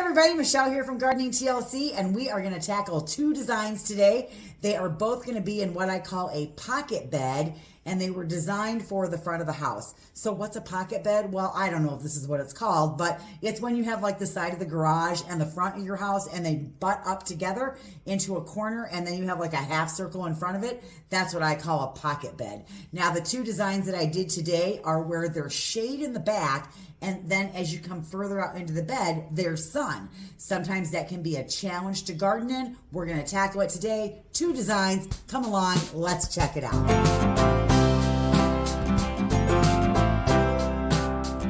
everybody, Michelle here from Gardening TLC, and we are going to tackle two designs today. They are both going to be in what I call a pocket bed, and they were designed for the front of the house. So what's a pocket bed? Well, I don't know if this is what it's called, but it's when you have like the side of the garage and the front of your house and they butt up together into a corner, and then you have like a half circle in front of it. That's what I call a pocket bed. Now, the two designs that I did today are where there's shade in the back, and then as you come further out into the bed, there's sun. Sometimes that can be a challenge to garden in. We're going to tackle it today. Two designs. Come along. Let's check it out.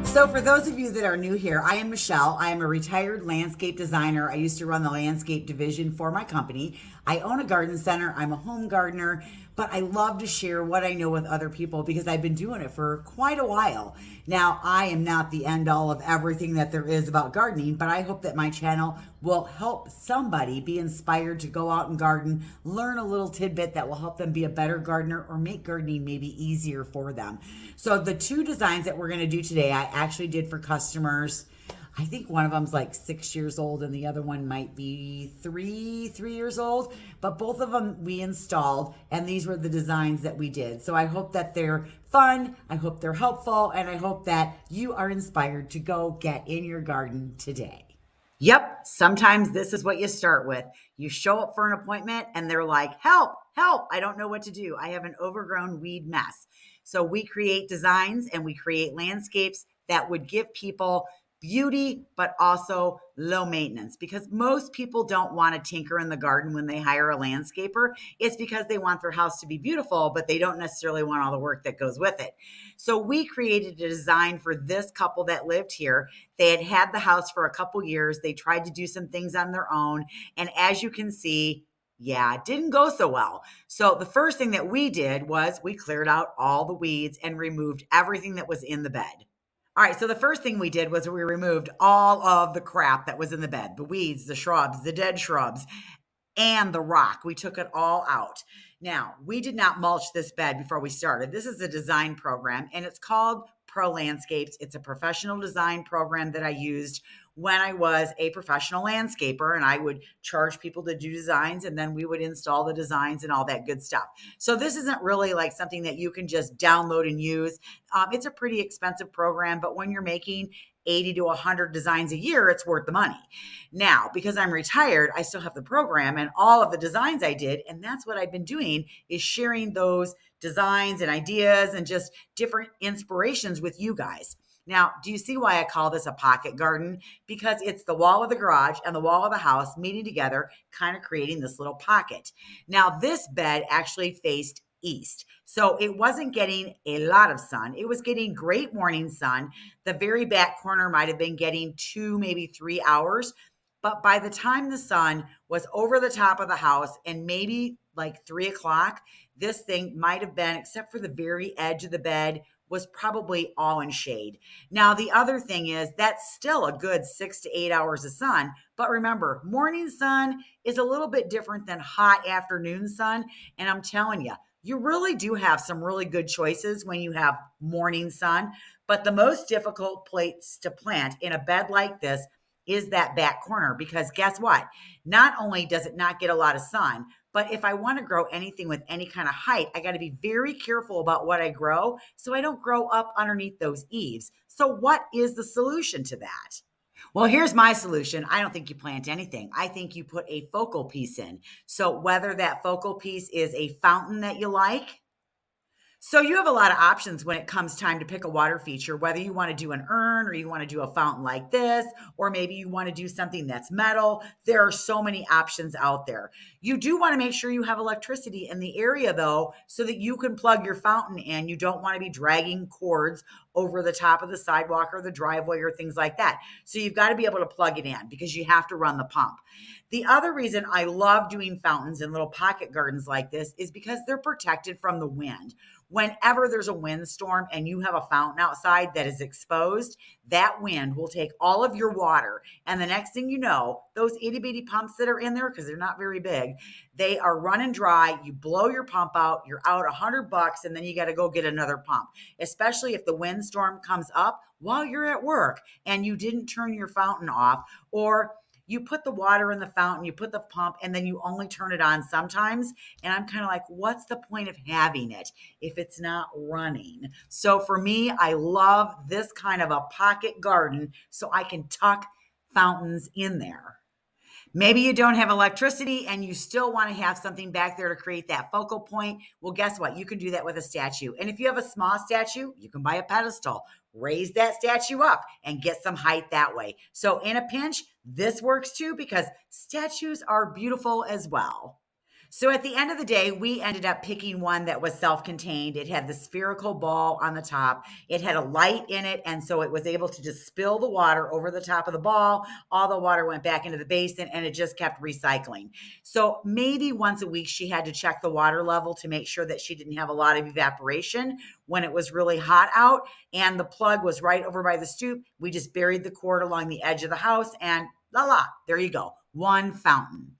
So for those of you that are new here, I am Michelle. I am a retired landscape designer. I used to run the landscape division for my company. I own a garden center. I'm a home gardener, but I love to share what I know with other people because I've been doing it for quite a while. Now, I am not the end all of everything that there is about gardening, but I hope that my channel will help somebody be inspired to go out and garden, learn a little tidbit that will help them be a better gardener or make gardening maybe easier for them. So the two designs that we're going to do today, I actually did for customers. I think one of them's like 6 years old and the other one might be three years old, but both of them we installed, and these were the designs that we did. So I hope that they're fun, I hope they're helpful, and I hope that you are inspired to go get in your garden today. Yep, sometimes this is what you start with. You show up for an appointment and they're like, help, help, I don't know what to do. I have an overgrown weed mess. So we create designs and we create landscapes that would give people beauty, but also low maintenance, because most people don't want to tinker in the garden when they hire a landscaper. It's because they want their house to be beautiful, but they don't necessarily want all the work that goes with it. So we created a design for this couple that lived here. They had had the house for a couple years. They tried to do some things on their own. And as you can see, yeah, it didn't go so well. So the first thing that we did was we cleared out all the weeds and removed everything that was in the bed. All right, so the first thing we did was we removed all of the crap that was in the bed, the weeds, the shrubs, the dead shrubs, and the rock. We took it all out. Now, we did not mulch this bed before we started. This is a design program, and it's called Pro Landscapes. It's a professional design program that I used when I was a professional landscaper, and I would charge people to do designs, and then we would install the designs and all that good stuff. So this isn't really like something that you can just download and use. It's a pretty expensive program, but when you're making 80 to 100 designs a year, it's worth the money. Now, because I'm retired, I still have the program and all of the designs I did, and that's what I've been doing is sharing those designs and ideas and just different inspirations with you guys. Now, do you see why I call this a pocket garden? Because it's the wall of the garage and the wall of the house meeting together, kind of creating this little pocket. Now, this bed actually faced east. So it wasn't getting a lot of sun. It was getting great morning sun. The very back corner might have been getting 2, maybe 3 hours. But by the time the sun was over the top of the house and maybe like 3 o'clock, this thing might have been, except for the very edge of the bed, was probably all in shade. Now, the other thing is that's still a good 6 to 8 hours of sun. But remember, morning sun is a little bit different than hot afternoon sun. And I'm telling you, you really do have some really good choices when you have morning sun. But the most difficult place to plant in a bed like this is that back corner, because guess what? Not only does it not get a lot of sun, but if I want to grow anything with any kind of height, I got to be very careful about what I grow so I don't grow up underneath those eaves. So what is the solution to that? Well, here's my solution. I don't think you plant anything. I think you put a focal piece in. So whether that focal piece is a fountain that you like, so you have a lot of options when it comes time to pick a water feature, whether you want to do an urn or you want to do a fountain like this, or maybe you want to do something that's metal. There are so many options out there. You do want to make sure you have electricity in the area though, so that you can plug your fountain in. You don't want to be dragging cords over the top of the sidewalk or the driveway or things like that. So you've got to be able to plug it in because you have to run the pump. The other reason I love doing fountains in little pocket gardens like this is because they're protected from the wind. Whenever there's a windstorm and you have a fountain outside that is exposed, that wind will take all of your water. And the next thing you know, those itty bitty pumps that are in there, because they're not very big, they are running dry. You blow your pump out, you're out $100, and then you got to go get another pump, especially if the windstorm comes up while you're at work and you didn't turn your fountain off, or you put the water in the fountain, you put the pump, and then you only turn it on sometimes. And I'm kind of like, what's the point of having it if it's not running? So for me, I love this kind of a pocket garden so I can tuck fountains in there. Maybe you don't have electricity and you still want to have something back there to create that focal point. Well, guess what? You can do that with a statue. And if you have a small statue, you can buy a pedestal, raise that statue up and get some height that way. So in a pinch, this works too because statues are beautiful as well. So at the end of the day, we ended up picking one that was self-contained. It had the spherical ball on the top. It had a light in it, and so it was able to just spill the water over the top of the ball. All the water went back into the basin, and it just kept recycling. So maybe once a week, she had to check the water level to make sure that she didn't have a lot of evaporation when it was really hot out. And the plug was right over by the stoop. We just buried the cord along the edge of the house, and there you go. One fountain.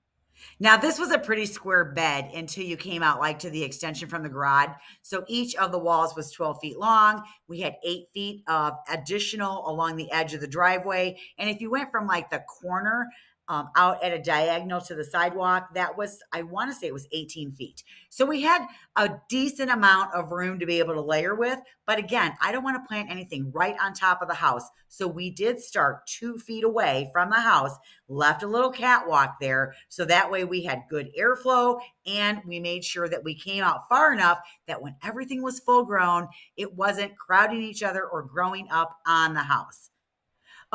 Now, this was a pretty square bed until you came out like to the extension from the garage. So each of the walls was 12 feet long. We had 8 feet of additional along the edge of the driveway. And if you went from like the corner out at a diagonal to the sidewalk, that was, I want to say it was 18 feet. So we had a decent amount of room to be able to layer with. But again, I don't want to plant anything right on top of the house. So we did start 2 feet away from the house, left a little catwalk there. So that way we had good airflow and we made sure that we came out far enough that when everything was full grown, it wasn't crowding each other or growing up on the house.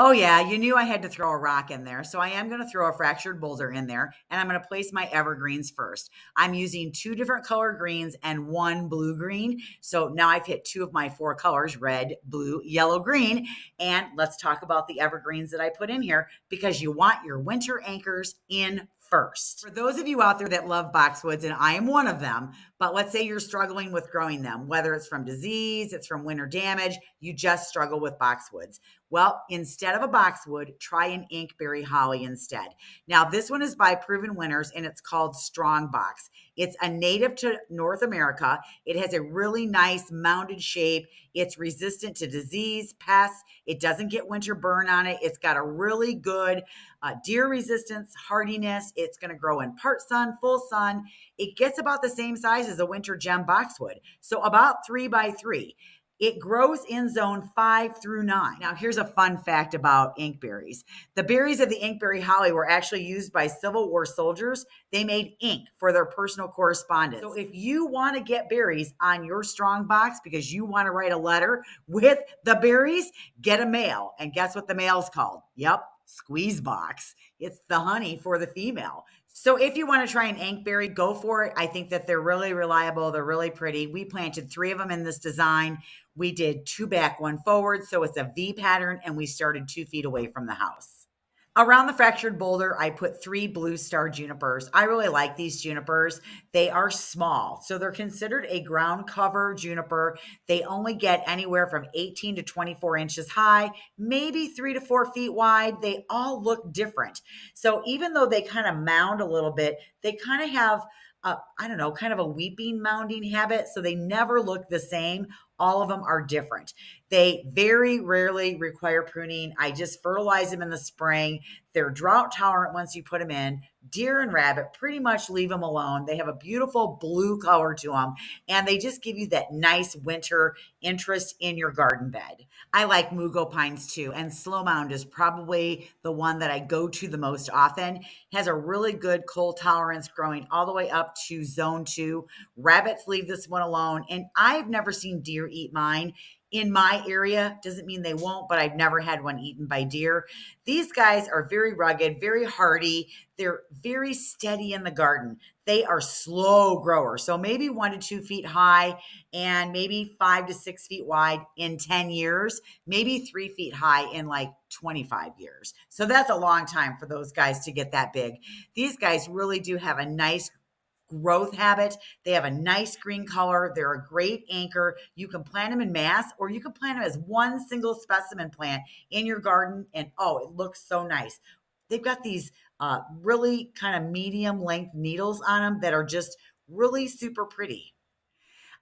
Oh, yeah, you knew I had to throw a rock in there. So I am going to throw a fractured boulder in there, and I'm going to place my evergreens first. I'm using 2 different color greens and 1 blue-green. So now I've hit 2 of my 4 colors, red, blue, yellow, green. And let's talk about the evergreens that I put in here because you want your winter anchors in first. For those of you out there that love boxwoods, and I am one of them, but let's say you're struggling with growing them, whether it's from disease, it's from winter damage, you just struggle with boxwoods. Well, instead of a boxwood, try an inkberry holly instead. Now, this one is by Proven Winners, and it's called Strong Box. It's a native to North America. It has a really nice mounded shape. It's resistant to disease, pests. It doesn't get winter burn on it. It's got a really good deer resistance, hardiness. It's going to grow in part sun, full sun. It gets about the same size as a winter gem boxwood, so about 3 by 3. It grows in zone 5 through 9. Now, here's a fun fact about inkberries. The berries of the inkberry holly were actually used by Civil War soldiers. They made ink for their personal correspondence. So if you want to get berries on your strong box because you want to write a letter with the berries, get a male. And guess what the male's called? Yep, squeeze box. It's the honey for the female. So if you want to try an inkberry, go for it. I think that they're really reliable. They're really pretty. We planted 3 of them in this design. We did 2 back, 1 forward. So it's a V pattern, and we started 2 feet away from the house. Around the fractured boulder, I put 3 blue star junipers. I really like these junipers. They are small, so they're considered a ground cover juniper. They only get anywhere from 18 to 24 inches high, maybe 3 to 4 feet wide. They all look different. So even though they kind of mound a little bit, they kind of have I don't know, kind of a weeping mounding habit. So they never look the same. All of them are different. They very rarely require pruning. I just fertilize them in the spring. They're drought tolerant once you put them in. Deer and rabbit pretty much leave them alone. They have a beautiful blue color to them, and they just give you that nice winter interest in your garden bed. I like mugo pines too, and slow mound is probably the one that I go to the most often. It has a really good cold tolerance growing all the way up to zone 2. Rabbits leave this one alone, and I've never seen deer eat mine. In my area, doesn't mean they won't, but I've never had one eaten by deer. These guys are very rugged, very hardy. They're very steady in the garden. They are slow growers. So maybe 1 to 2 feet high and maybe 5 to 6 feet wide in 10 years, maybe 3 feet high in like 25 years. So that's a long time for those guys to get that big. These guys really do have a nice growth habit. They have a nice green color. They're a great anchor. You can plant them in mass, or you can plant them as one single specimen plant in your garden. And oh, it looks so nice. They've got these really kind of medium length needles on them that are just really super pretty.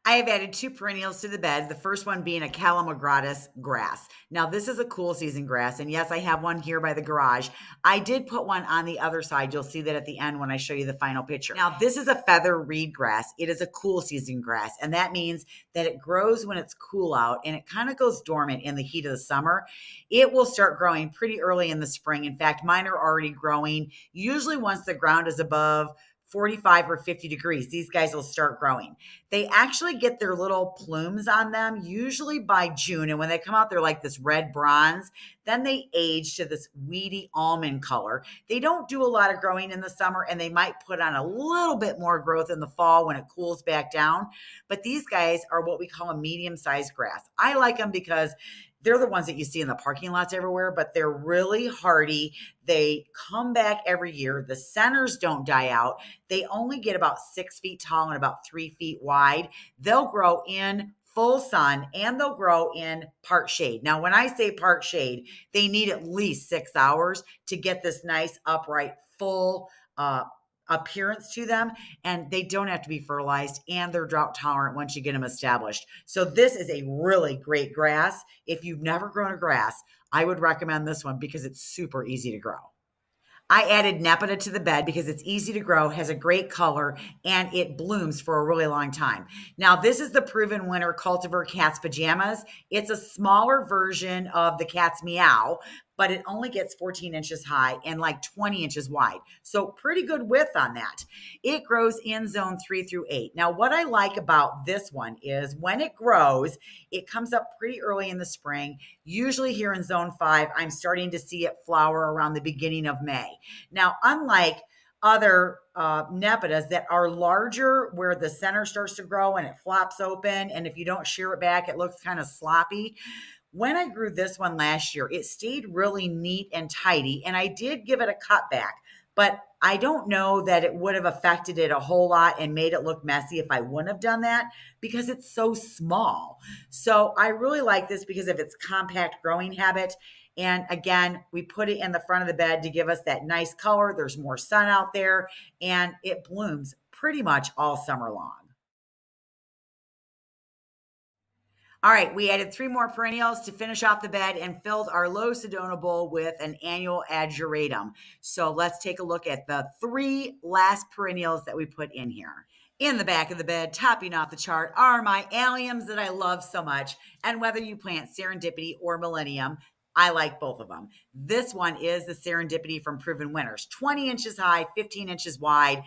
I have added two perennials to the bed, the first one being a calamagratis grass. Now, this is a cool season grass, and yes, I have one here by the garage. I did put one on the other side. You'll see that at the end when I show you the final picture. Now, this is a feather reed grass. It is a cool season grass, and that means that it grows when it's cool out, and it kind of goes dormant in the heat of the summer. It will start growing pretty early in the spring. In fact, mine are already growing. Usually once the ground is above 45 or 50 degrees, these guys will start growing. They actually get their little plumes on them usually by June. And when they come out, they're like this red bronze. Then they age to this weedy almond color. They don't do a lot of growing in the summer, and they might put on a little bit more growth in the fall when it cools back down. But these guys are what we call a medium-sized grass. I like them because they're the ones that you see in the parking lots everywhere, but they're really hardy. They come back every year. The centers don't die out. They only get about 6 feet tall and about 3 feet wide. They'll grow in full sun and they'll grow in part shade. Now, when I say part shade, they need at least 6 hours to get this nice, upright, full appearance to them, and they don't have to be fertilized, and they're drought tolerant once you get them established. So this is a really great grass. If you've never grown a grass, I would recommend this one because it's super easy to grow. I added Nepeta to the bed because it's easy to grow, has a great color, and it blooms for a really long time. Now, this is the Proven Winner cultivar Cat's Pajamas. It's a smaller version of the Cat's Meow, but it only gets 14 inches high and like 20 inches wide. So pretty good width on that. It grows in zone 3 through 8. Now, what I like about this one is when it grows, it comes up pretty early in the spring. Usually here in zone 5, I'm starting to see it flower around the beginning of May. Now, unlike other nepetas that are larger where the center starts to grow and it flops open, and if you don't shear it back, it looks kind of sloppy. When I grew this one last year, it stayed really neat and tidy, and I did give it a cutback, but I don't know that it would have affected it a whole lot and made it look messy if I wouldn't have done that because it's so small. So I really like this because of its compact growing habit. And again, we put it in the front of the bed to give us that nice color. There's more sun out there, and it blooms pretty much all summer long. All right, we added 3 more perennials to finish off the bed and filled our low Sedona bowl with an annual ageratum. So let's take a look at the 3 last perennials that we put in here. In the back of the bed, topping off the chart, are my alliums that I love so much. And whether you plant Serendipity or Millennium, I like both of them. This one is the Serendipity from Proven Winners, 20 inches high, 15 inches wide.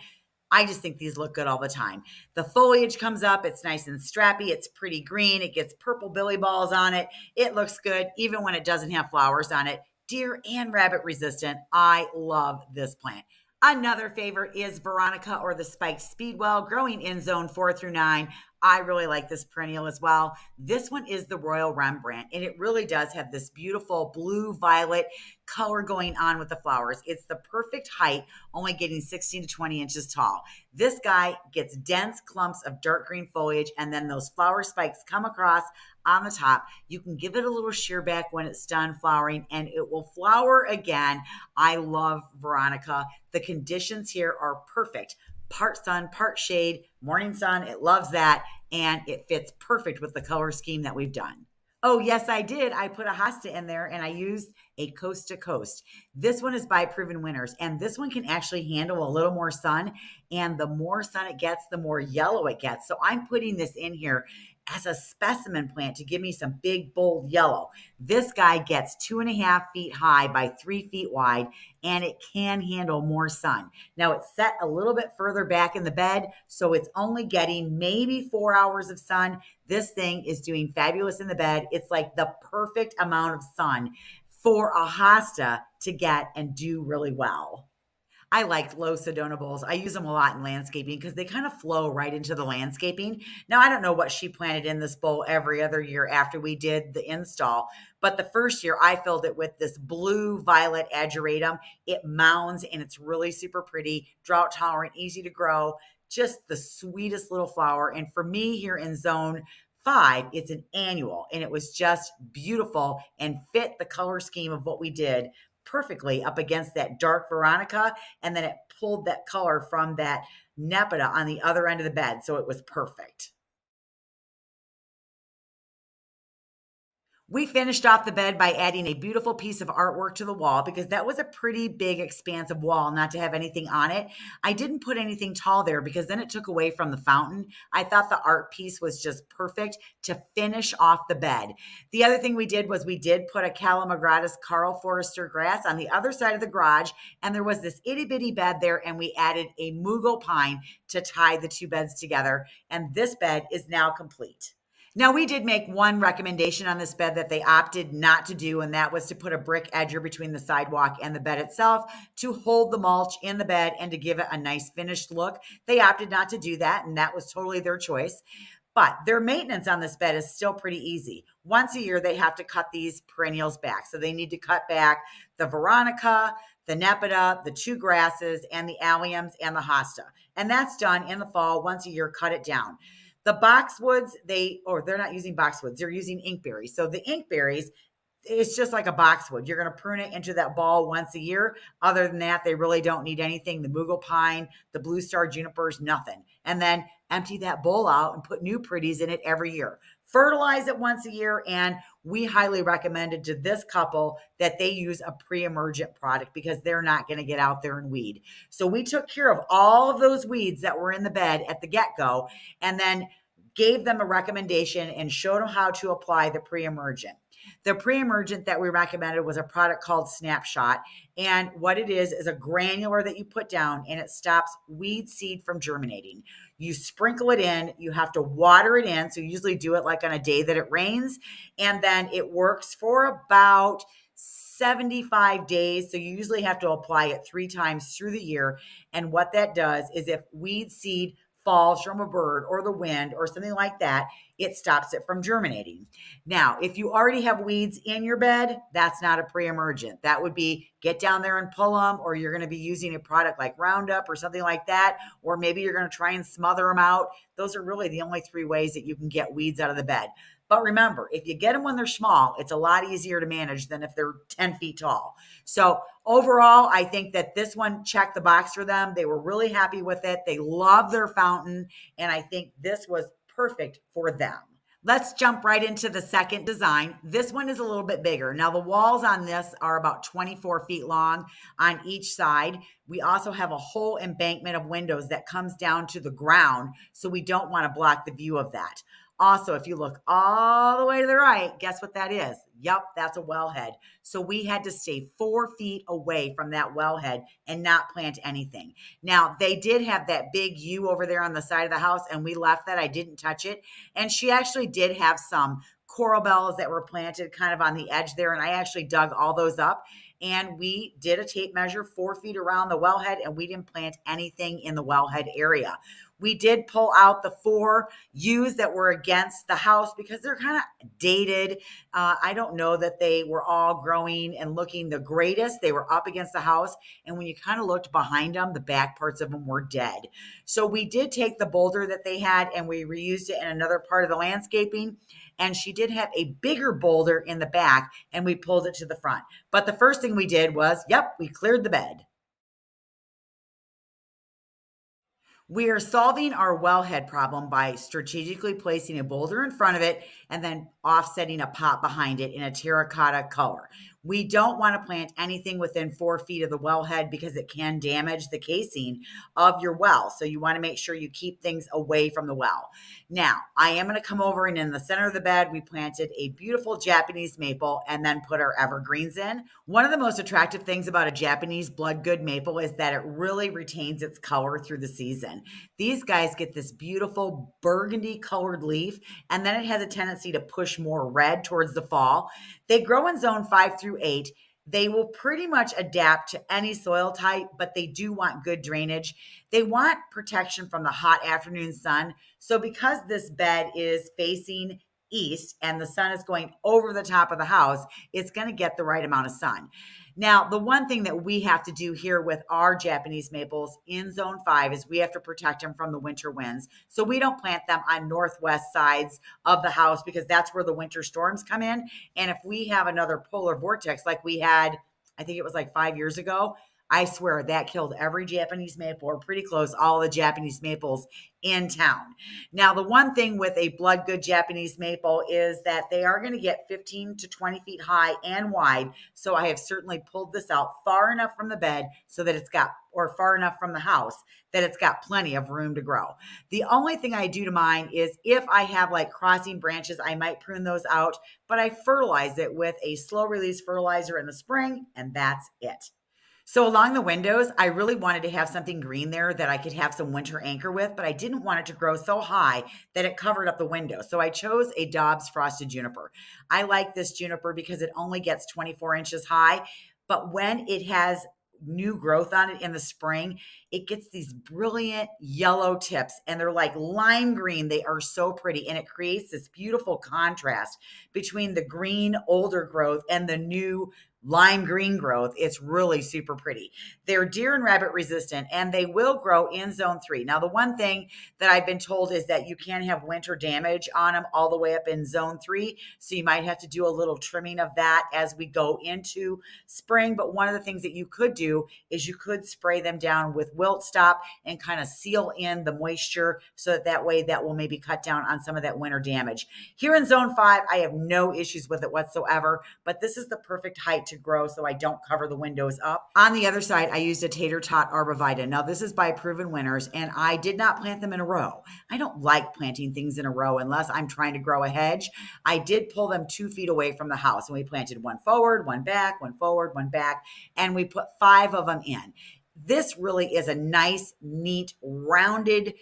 I just think these look good all the time. The foliage comes up. It's nice and strappy. It's pretty green. It gets purple billy balls on it. It looks good even when it doesn't have flowers on it. Deer and rabbit resistant. I love this plant. Another favorite is Veronica or the spiked speedwell, growing in zone 4 through 9. I really like this perennial as well. This one is the Royal Rembrandt, and it really does have this beautiful blue-violet color going on with the flowers. It's the perfect height, only getting 16 to 20 inches tall. This guy gets dense clumps of dark green foliage, and then those flower spikes come across on the top. You can give it a little shear back when it's done flowering, and it will flower again. I love Veronica. The conditions here are perfect. Part sun, part shade, morning sun. It loves that. And it fits perfect with the color scheme that we've done. Oh, yes, I did. I put a hosta in there and I used a coast to coast. This one is by Proven Winners, and this one can actually handle a little more sun. And the more sun it gets, the more yellow it gets. So I'm putting this in here as a specimen plant to give me some big, bold yellow. This guy gets 2.5 feet high by 3 feet wide, and it can handle more sun. Now it's set a little bit further back in the bed, so it's only getting maybe 4 hours of sun. This thing is doing fabulous in the bed. It's like the perfect amount of sun for a hosta to get and do really well. I like low Sedona bowls. I use them a lot in landscaping because they kind of flow right into the landscaping. Now, I don't know what she planted in this bowl every other year after we did the install, but the first year I filled it with this blue violet ageratum. It mounds and it's really super pretty, drought tolerant, easy to grow, just the sweetest little flower. And for me here in zone 5, it's an annual, and it was just beautiful and fit the color scheme of what we did perfectly up against that dark Veronica, and then it pulled that color from that Nepeta on the other end of the bed, so it was perfect. We finished off the bed by adding a beautiful piece of artwork to the wall because that was a pretty big, expansive wall, not to have anything on it. I didn't put anything tall there because then it took away from the fountain. I thought the art piece was just perfect to finish off the bed. The other thing we did was we did put a Calamagratis Carl Forrester grass on the other side of the garage, and there was this itty bitty bed there, and we added a mugo pine to tie the two beds together, and this bed is now complete. Now, we did make one recommendation on this bed that they opted not to do, and that was to put a brick edger between the sidewalk and the bed itself to hold the mulch in the bed and to give it a nice finished look. They opted not to do that, and that was totally their choice. But their maintenance on this bed is still pretty easy. Once a year, they have to cut these perennials back. So they need to cut back the Veronica, the Nepeta, the two grasses, and the alliums and the hosta. And that's done in the fall. Once a year, cut it down. The boxwoods, they're not using boxwoods, they're using inkberries. So the inkberries, it's just like a boxwood. You're going to prune it into that ball once a year. Other than that, they really don't need anything. The mugo pine, the blue star junipers, nothing. And then empty that bowl out and put new pretties in it every year. Fertilize it once a year. And we highly recommended to this couple that they use a pre-emergent product because they're not going to get out there and weed. So we took care of all of those weeds that were in the bed at the get-go and then gave them a recommendation and showed them how to apply the pre-emergent. The pre-emergent that we recommended was a product called Snapshot. And what it is a granular that you put down and it stops weed seed from germinating. You sprinkle it in, you have to water it in. So you usually do it like on a day that it rains. And then it works for about 75 days. So you usually have to apply it 3 times through the year. And what that does is if weed seed falls from a bird or the wind or something like that, it stops it from germinating. Now, if you already have weeds in your bed, that's not a pre-emergent. That would be get down there and pull them, or you're going to be using a product like Roundup or something like that, or maybe you're going to try and smother them out. Those are really the only 3 ways that you can get weeds out of the bed. But remember, if you get them when they're small, it's a lot easier to manage than if they're 10 feet tall. So overall, I think that this one checked the box for them. They were really happy with it. They love their fountain. And I think this was perfect for them. Let's jump right into the second design. This one is a little bit bigger. Now, the walls on this are about 24 feet long on each side. We also have a whole embankment of windows that comes down to the ground, so we don't want to block the view of that. Also, if you look all the way to the right, guess what that is? Yup, that's a wellhead. So we had to stay 4 feet away from that wellhead and not plant anything. Now, they did have that big U over there on the side of the house, and we left that. I didn't touch it. And she actually did have some coral bells that were planted kind of on the edge there, and I actually dug all those up. And we did a tape measure 4 feet around the wellhead, and we didn't plant anything in the wellhead area. We did pull out the 4 U's that were against the house because they're kind of dated. I don't know that they were all growing and looking the greatest. They were up against the house. And when you kind of looked behind them, the back parts of them were dead. So we did take the boulder that they had and we reused it in another part of the landscaping. And she did have a bigger boulder in the back and we pulled it to the front. But the first thing we did was, we cleared the bed. We are solving our wellhead problem by strategically placing a boulder in front of it and then offsetting a pot behind it in a terracotta color. We don't want to plant anything within 4 feet of the wellhead because it can damage the casing of your well. So you want to make sure you keep things away from the well. Now, I am going to come over and in the center of the bed, we planted a beautiful Japanese maple and then put our evergreens in. One of the most attractive things about a Japanese bloodgood maple is that it really retains its color through the season. These guys get this beautiful burgundy colored leaf, and then it has a tendency to push more red towards the fall. They grow in zone 5 through 8. They will pretty much adapt to any soil type, but they do want good drainage. They want protection from the hot afternoon sun. So because this bed is facing east and the sun is going over the top of the house, it's going to get the right amount of sun. Now, the one thing that we have to do here with our Japanese maples in zone 5 is we have to protect them from the winter winds. So we don't plant them on northwest sides of the house because that's where the winter storms come in. And if we have another polar vortex like we had, I think it was like 5 years ago, I swear that killed every Japanese maple, or pretty close all the Japanese maples in town. Now, the one thing with a blood good Japanese maple is that they are going to get 15 to 20 feet high and wide. So I have certainly pulled this out far enough from the bed so that it's got, or far enough from the house that it's got plenty of room to grow. The only thing I do to mine is if I have like crossing branches, I might prune those out, but I fertilize it with a slow release fertilizer in the spring, and that's it. So along the windows, I really wanted to have something green there that I could have some winter anchor with, but I didn't want it to grow so high that it covered up the window. So I chose a Dobbs frosted juniper. I like this juniper because it only gets 24 inches high, but when it has new growth on it in the spring, it gets these brilliant yellow tips, and they're like lime green. They are so pretty, and it creates this beautiful contrast between the green older growth and the new lime green growth. It's really super pretty. They're deer and rabbit resistant, and they will grow in zone 3. Now, the one thing that I've been told is that you can have winter damage on them all the way up in zone 3. So you might have to do a little trimming of that as we go into spring. But one of the things that you could do is you could spray them down with wilt stop and kind of seal in the moisture so that way that will maybe cut down on some of that winter damage. Here in zone 5, I have no issues with it whatsoever, but this is the perfect height to grow so I don't cover the windows up. On the other side, I used a tater tot arborvitae. Now, this is by Proven Winners, and I did not plant them in a row. I don't like planting things in a row unless I'm trying to grow a hedge. I did pull them 2 feet away from the house, and we planted one forward, one back, one forward, one back, and we put 5 of them in. This really is a nice, neat, rounded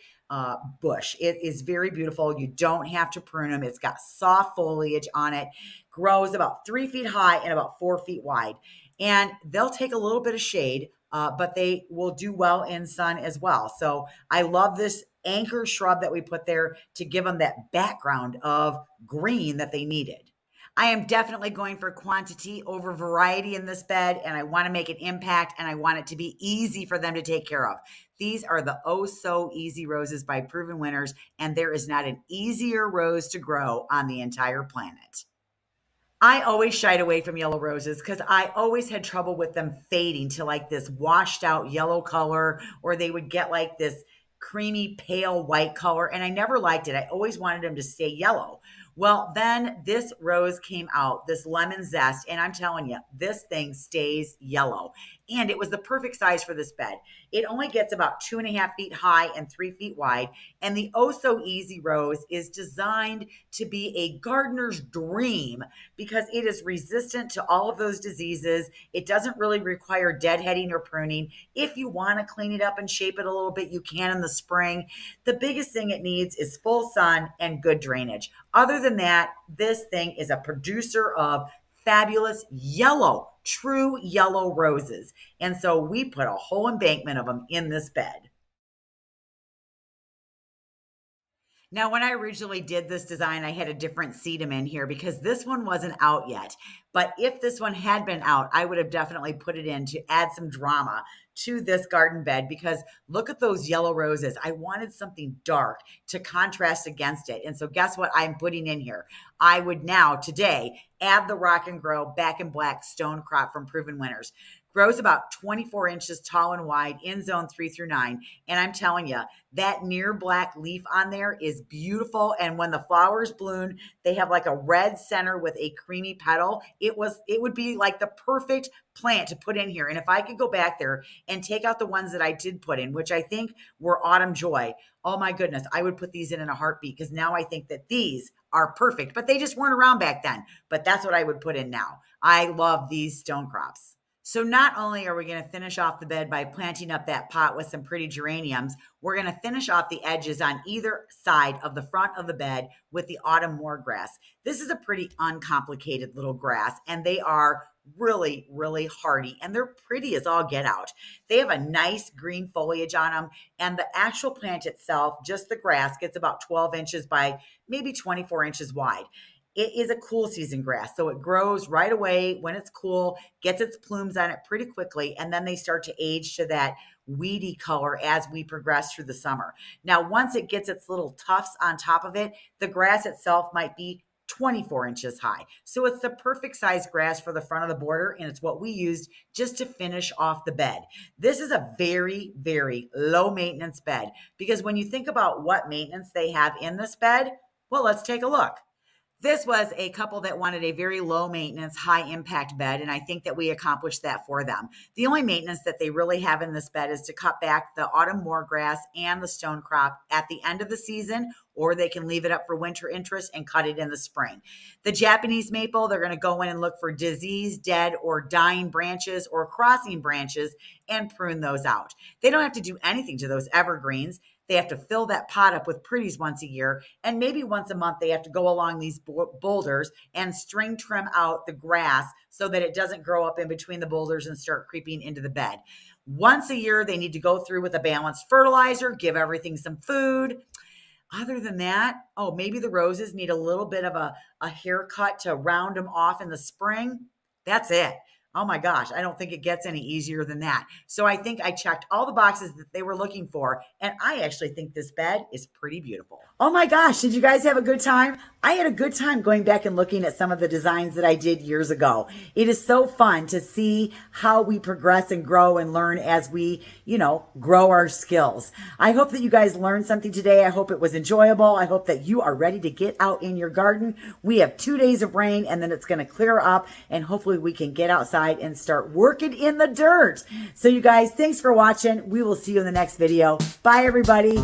bush. It is very beautiful. You don't have to prune them. It's got soft foliage on it, grows about 3 feet high and about 4 feet wide. And they'll take a little bit of shade, but they will do well in sun as well. So I love this anchor shrub that we put there to give them that background of green that they needed. I am definitely going for quantity over variety in this bed, and I want to make an impact, and I want it to be easy for them to take care of. These are the Oh So Easy roses by Proven Winners, and there is not an easier rose to grow on the entire planet. I always shied away from yellow roses because I always had trouble with them fading to like this washed out yellow color, or they would get like this creamy pale white color, and I never liked it. I always wanted them to stay yellow. Well, then this rose came out, this lemon zest, and I'm telling you, this thing stays yellow. And it was the perfect size for this bed. It only gets about 2.5 feet high and 3 feet wide. And the Oh So Easy rose is designed to be a gardener's dream because it is resistant to all of those diseases. It doesn't really require deadheading or pruning. If you want to clean it up and shape it a little bit, you can in the spring. The biggest thing it needs is full sun and good drainage. Other than that, this thing is a producer of fabulous yellow, true yellow roses. And so we put a whole embankment of them in this bed. Now, when I originally did this design, I had a different sedum in here because this one wasn't out yet. But if this one had been out, I would have definitely put it in to add some drama to this garden bed because look at those yellow roses. I wanted something dark to contrast against it. And so guess what I'm putting in here? I would now today add the Rock and Grow Back in Black Stone Crop from Proven Winners. Grows about 24 inches tall and wide in zone 3 through 9. And I'm telling you, that near black leaf on there is beautiful. And when the flowers bloom, they have like a red center with a creamy petal. It would be like the perfect plant to put in here. And if I could go back there and take out the ones that I did put in, which I think were Autumn Joy, oh my goodness, I would put these in a heartbeat because now I think that these are perfect, but they just weren't around back then. But that's what I would put in now. I love these stone crops. So not only are we going to finish off the bed by planting up that pot with some pretty geraniums, we're going to finish off the edges on either side of the front of the bed with the autumn moorgrass. This is a pretty uncomplicated little grass, and they are really, really hardy, and they're pretty as all get out. They have a nice green foliage on them, and the actual plant itself, just the grass, gets about 12 inches by maybe 24 inches wide. It is a cool season grass, so it grows right away when it's cool, gets its plumes on it pretty quickly, and then they start to age to that weedy color as we progress through the summer. Now, once it gets its little tufts on top of it, the grass itself might be 24 inches high. So it's the perfect size grass for the front of the border, and it's what we used just to finish off the bed. This is a very, very low maintenance bed, because when you think about what maintenance they have in this bed, well, let's take a look. This was a couple that wanted a very low maintenance, high impact bed, and I think that we accomplished that for them. The only maintenance that they really have in this bed is to cut back the autumn moorgrass and the stone crop at the end of the season, or they can leave it up for winter interest and cut it in the spring. The Japanese maple, they're going to go in and look for diseased, dead, or dying branches or crossing branches and prune those out. They don't have to do anything to those evergreens. They have to fill that pot up with pretties once a year, and maybe once a month they have to go along these boulders and string trim out the grass so that it doesn't grow up in between the boulders and start creeping into the bed. Once a year, they need to go through with a balanced fertilizer, give everything some food. Other than that, oh, maybe the roses need a little bit of a haircut to round them off in the spring. That's it. Oh my gosh, I don't think it gets any easier than that. So I think I checked all the boxes that they were looking for, and I actually think this bed is pretty beautiful. Oh my gosh, did you guys have a good time? I had a good time going back and looking at some of the designs that I did years ago. It is so fun to see how we progress and grow and learn as we, grow our skills. I hope that you guys learned something today. I hope it was enjoyable. I hope that you are ready to get out in your garden. We have 2 days of rain, and then it's going to clear up, and hopefully we can get outside and start working in the dirt. So you guys, thanks for watching. We will see you in the next video. Bye, everybody.